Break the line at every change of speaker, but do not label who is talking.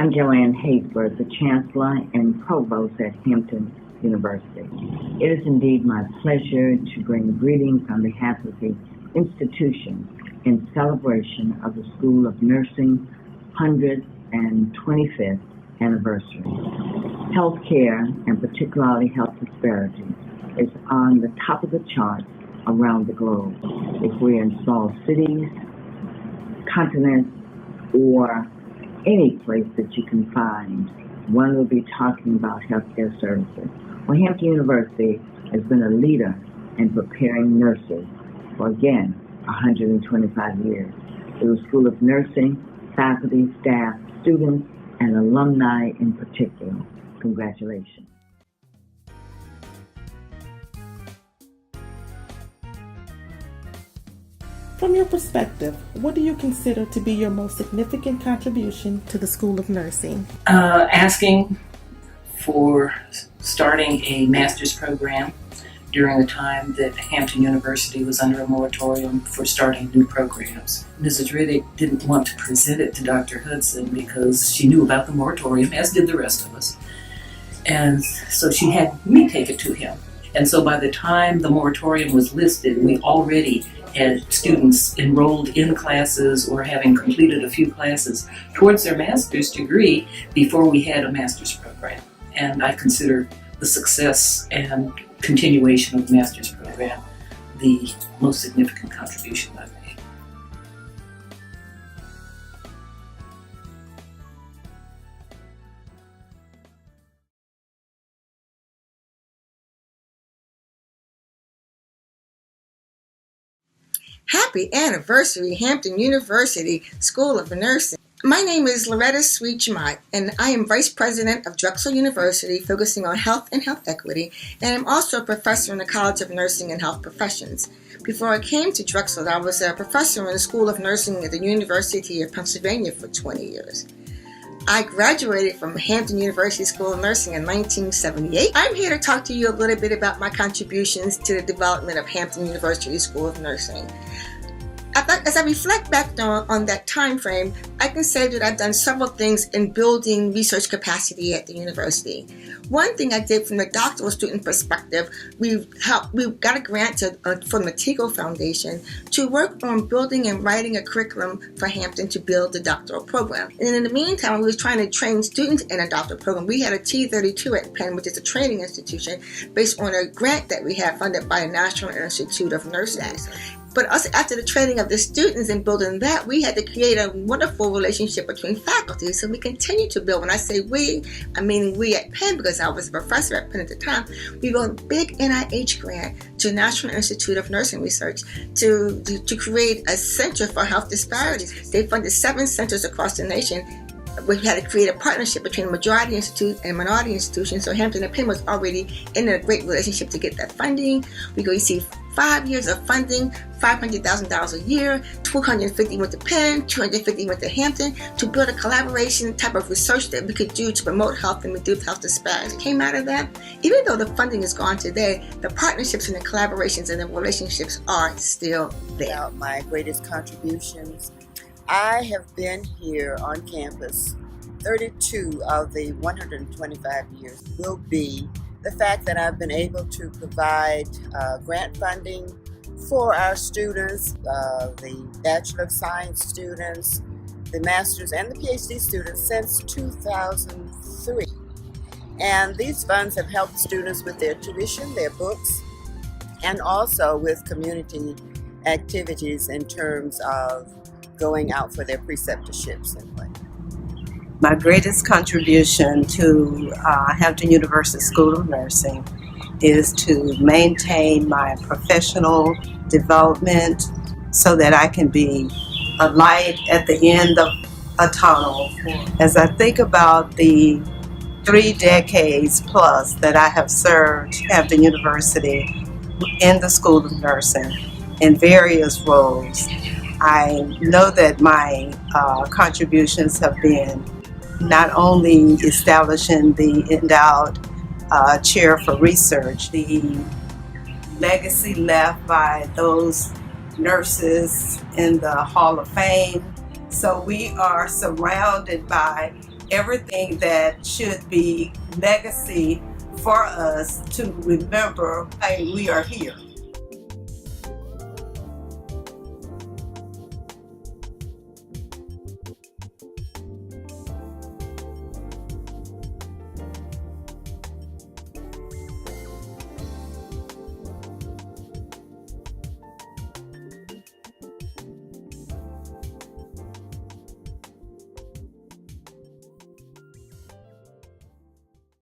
I'm Joanne Haysbert, the Chancellor and Provost at Hampton University. It is indeed my pleasure to bring greetings on behalf of the institution in celebration of the School of Nursing 125th anniversary. Healthcare, and particularly health disparities, is on the top of the charts around the globe. If we're in small cities, continents, or any place that you can find, one will be talking about healthcare services. Well, Hampton University has been a leader in preparing nurses for, again, 125 years. Through the School of Nursing, faculty, staff, students, and alumni in particular. Congratulations.
From your perspective, what do you consider to be your most significant contribution to the School of Nursing?
Asking for starting a master's program during the time that Hampton University was under a moratorium for starting new programs. Mrs. Riddick didn't want to present it to Dr. Hudson because she knew about the moratorium, as did the rest of us. And so she had me take it to him. And so by the time the moratorium was listed, we already had students enrolled in classes or having completed a few classes towards their master's degree before we had a master's program. And I consider the success and continuation of the master's program the most significant contribution I've made.
Happy anniversary, Hampton University School of Nursing. My name is Loretta Sweet, and I am Vice President of Drexel University, focusing on health and health equity, and I'm also a professor in the College of Nursing and Health Professions. Before I came to Drexel, I was a professor in the School of Nursing at the University of Pennsylvania for 20 years. I graduated from Hampton University School of Nursing in 1978. I'm here to talk to you a little bit about my contributions to the development of Hampton University School of Nursing. As I reflect back on that time frame, I can say that I've done several things in building research capacity at the university. One thing I did from the doctoral student perspective, we got a grant from the Teagle Foundation to work on building and writing a curriculum for Hampton to build the doctoral program. And in the meantime, we were trying to train students in a doctoral program. We had a T32 at Penn, which is a training institution based on a grant that we had funded by the National Institute of Nurses. But us, after the training of the students and building that, we had to create a wonderful relationship between faculty. So we continue to build. When I say we, I mean we at Penn, because I was a professor at Penn at the time. We wrote a big NIH grant to National Institute of Nursing Research to create a center for health disparities. They funded 7 centers across the nation. We had to create a partnership between a majority institute and minority institutions. So Hampton and Penn was already in a great relationship to get that funding. We received 5 years of funding, $500,000 a year, $250 went to Penn, $250 went to Hampton, to build a collaboration type of research that we could do to promote health and reduce health disparities. Came out of that. Even though the funding is gone today, the partnerships and the collaborations and the relationships are still there.
About my greatest contributions, I have been here on campus 32 of the 125 years. Will be the fact that I've been able to provide grant funding for our students, the Bachelor of Science students, the Master's and the PhD students since 2003. And these funds have helped students with their tuition, their books, and also with community activities in terms of going out for their preceptorships and whatnot.
My greatest contribution to Hampton University School of Nursing is to maintain my professional development so that I can be a light at the end of a tunnel. As I think about the 3 decades plus that I have served Hampton University in the School of Nursing in various roles, I know that my contributions have been not only establishing the endowed chair for research, the legacy left by those nurses in the Hall of Fame. So we are surrounded by everything that should be legacy for us to remember, hey, we are here.